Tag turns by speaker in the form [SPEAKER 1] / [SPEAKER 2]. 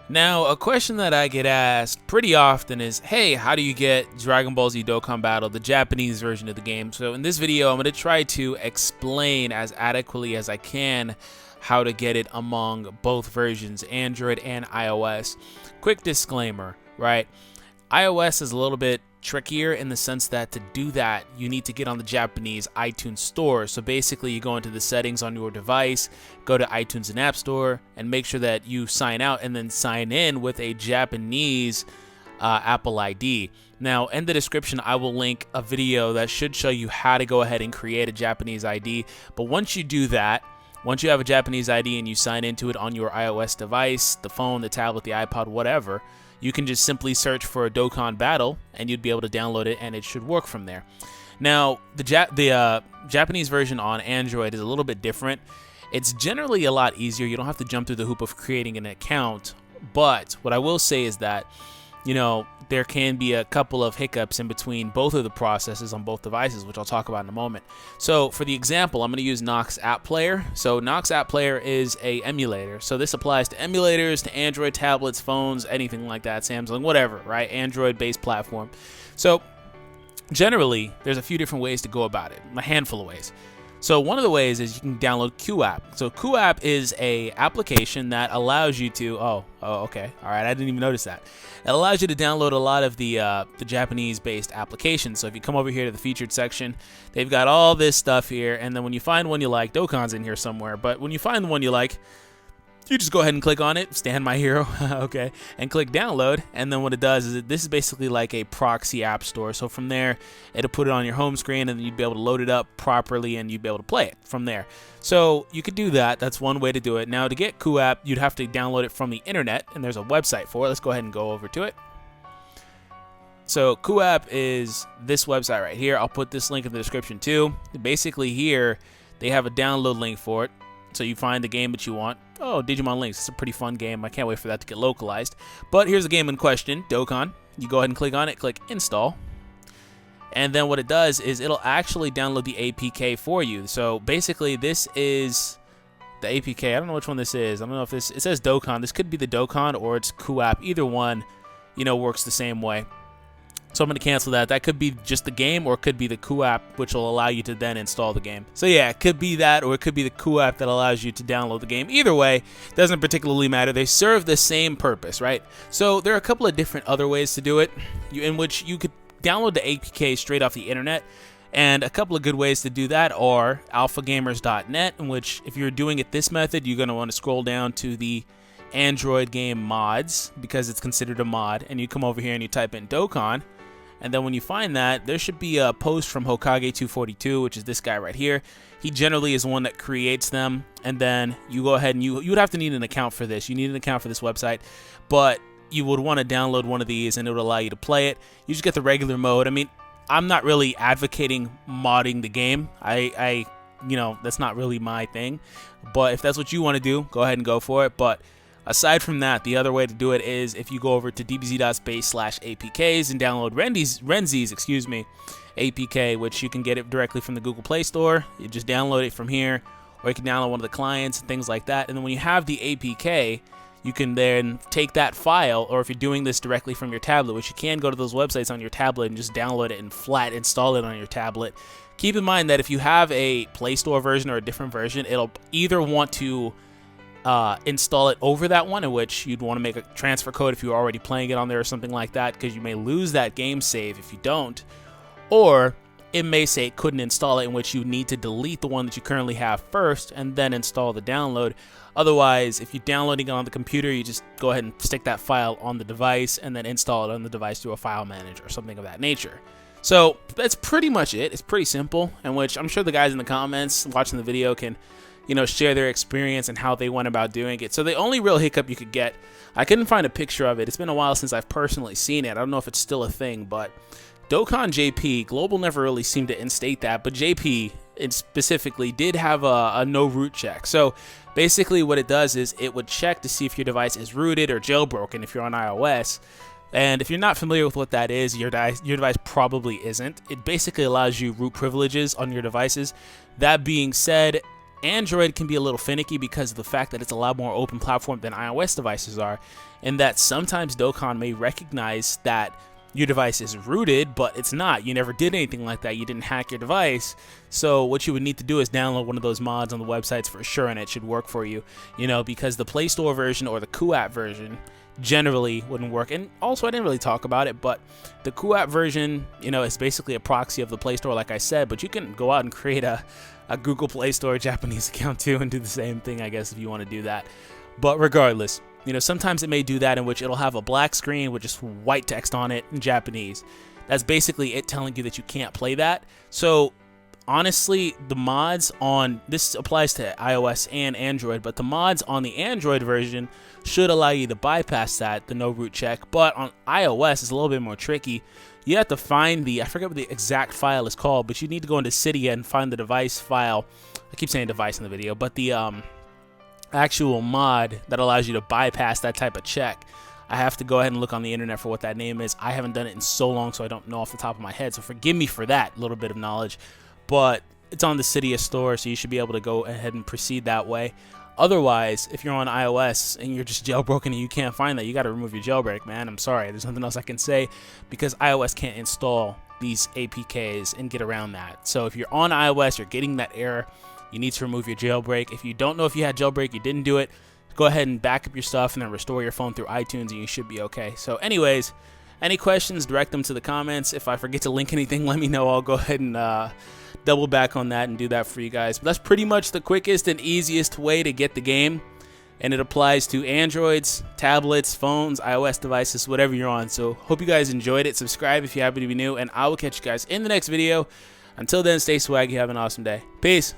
[SPEAKER 1] Now, a question that I get asked pretty often is, hey, how do you get Dragon Ball Z Dokkan Battle, the Japanese version of the game? So in this video, I'm going to try to explain as adequately as I can how to get it among both versions, Android and iOS. Quick disclaimer, right? iOS is a little bit trickier in the sense that to do that, you need to get on the Japanese iTunes store. So basically, you go into the settings on your device, go to iTunes and App Store, and make sure that you sign out and then sign in with a Japanese Apple ID. Now, in the description, I will link a video that should show you how to go ahead and create a Japanese ID. But once you do that, once you have a Japanese ID and you sign into it on your iOS device, the phone, the tablet, the iPod, whatever, you can just simply search for a Dokkan Battle and you'd be able to download it and it should work from there. Now, the Japanese version on Android is a little bit different. It's generally a lot easier. You don't have to jump through the hoop of creating an account. But what I will say is that, you know, there can be a couple of hiccups in between both of the processes on both devices, which I'll talk about in a moment. So for the example, I'm going to use Nox App Player. So Nox App Player is a emulator. So this applies to emulators, to Android tablets, phones, anything like that, Samsung, whatever, right? Android-based platform. So generally, there's a few different ways to go about it, a handful of ways. So one of the ways is you can download QooApp. So QooApp is a application that allows you to, okay, all right, I didn't even notice that. It allows you to download a lot of the Japanese-based applications. So if you come over here to the featured section, they've got all this stuff here, and then when you find one you like, Dokkan's in here somewhere, but when you find the one you like, you just go ahead and click on it, Stand My Hero, okay, and click download, and then what it does is this is basically like a proxy app store. So from there, it'll put it on your home screen, and then you'd be able to load it up properly, and you'd be able to play it from there. So you could do that. That's one way to do it. Now, to get QooApp, you'd have to download it from the internet, and there's a website for it. Let's go ahead and go over to it. So QooApp is this website right here. I'll put this link in the description too. Basically here, they have a download link for it. So you find the game that you want. Oh, Digimon Links. It's a pretty fun game. I can't wait for that to get localized. But here's the game in question, Dokkan. You go ahead and click on it, click install. And then what it does is it'll actually download the APK for you. So basically this is the APK. I don't know which one this is. I don't know if this, it says Dokkan. This could be the Dokkan or it's QooApp. Either one, you know, works the same way. So I'm going to cancel that. That could be just the game or it could be the QooApp, which will allow you to then install the game. So yeah, it could be that or it could be the QooApp that allows you to download the game. Either way, doesn't particularly matter. They serve the same purpose, right? So there are a couple of different other ways to do it in which you could download the APK straight off the internet. And a couple of good ways to do that are alphagamers.net, in which if you're doing it this method, you're going to want to scroll down to the Android game mods because it's considered a mod. And you come over here and you type in Dokkan. And then when you find that, there should be a post from Hokage242, which is this guy right here. He generally is one that creates them. And then you go ahead and you would have to need an account for this. You need an account for this website. But you would want to download one of these and it would allow you to play it. You just get the regular mode. I mean, I'm not really advocating modding the game. You know, that's not really my thing. But if that's what you want to do, go ahead and go for it. But aside from that, the other way to do it is if you go over to dbz.space/apks and download Renzi's APK, which you can get it directly from the Google Play Store. You just download it from here, or you can download one of the clients and things like that. And then when you have the APK, you can then take that file, or if you're doing this directly from your tablet, which you can go to those websites on your tablet and just download it and flat install it on your tablet. Keep in mind that if you have a Play Store version or a different version, it'll either want to install it over that one, in which you'd want to make a transfer code if you're already playing it on there or something like that, because you may lose that game save if you don't, or it may say it couldn't install it, in which you need to delete the one that you currently have first and then install the download. Otherwise, if you're downloading it on the computer, you just go ahead and stick that file on the device and then install it on the device through a file manager or something of that nature. So that's pretty much it. It's pretty simple, in which I'm sure the guys in the comments watching the video can, you know, share their experience and how they went about doing it. So the only real hiccup you could get, I couldn't find a picture of it. It's been a while since I've personally seen it. I don't know if it's still a thing, but Dokkan JP, Global never really seemed to instate that, but JP specifically did have a no root check. So basically what it does is it would check to see if your device is rooted or jailbroken if you're on iOS. And if you're not familiar with what that is, your device probably isn't. It basically allows you root privileges on your devices. That being said, Android can be a little finicky because of the fact that it's a lot more open platform than iOS devices are, and that sometimes DOKKAN may recognize that your device is rooted, but it's not. You never did anything like that. You didn't hack your device. So what you would need to do is download one of those mods on the websites for sure, and it should work for you, because the Play Store version or the QooApp version generally wouldn't work. And also, I didn't really talk about it, but the QooApp version, is basically a proxy of the Play Store, like I said, but you can go out and create a Google Play Store Japanese account too and do the same thing, I guess, if you want to do that. But regardless, sometimes it may do that, in which it'll have a black screen with just white text on it in Japanese. That's basically it telling you that you can't play that. So honestly, the mods on this applies to iOS and Android, but the mods on the Android version should allow you to bypass that, the no root check. But on iOS, it's a little bit more tricky. You have to find I forget what the exact file is called, but you need to go into Cydia and find the device file. I keep saying device in the video, but the actual mod that allows you to bypass that type of check. I have to go ahead and look on the internet for what that name is. I haven't done it in so long, so I don't know off the top of my head, so forgive me for that little bit of knowledge. But it's on the Cydia store, so you should be able to go ahead and proceed that way. Otherwise, if you're on iOS and you're just jailbroken and you can't find that, you got to remove your jailbreak, man. I'm sorry, there's nothing else I can say, because iOS can't install these APKs and get around that. So if you're on iOS, you're getting that error, you need to remove your jailbreak. If you don't know if you had jailbreak, you didn't do it, go ahead and back up your stuff and then restore your phone through iTunes, and you should be okay. So anyways, any questions, direct them to the comments. If I forget to link anything, let me know. I'll go ahead and double back on that and do that for you guys. But that's pretty much the quickest and easiest way to get the game, and it applies to Androids, tablets, phones, iOS devices, whatever you're on. So hope you guys enjoyed it. Subscribe if you happen to be new, and I will catch you guys in the next video. Until then, stay swaggy. Have an awesome day. Peace.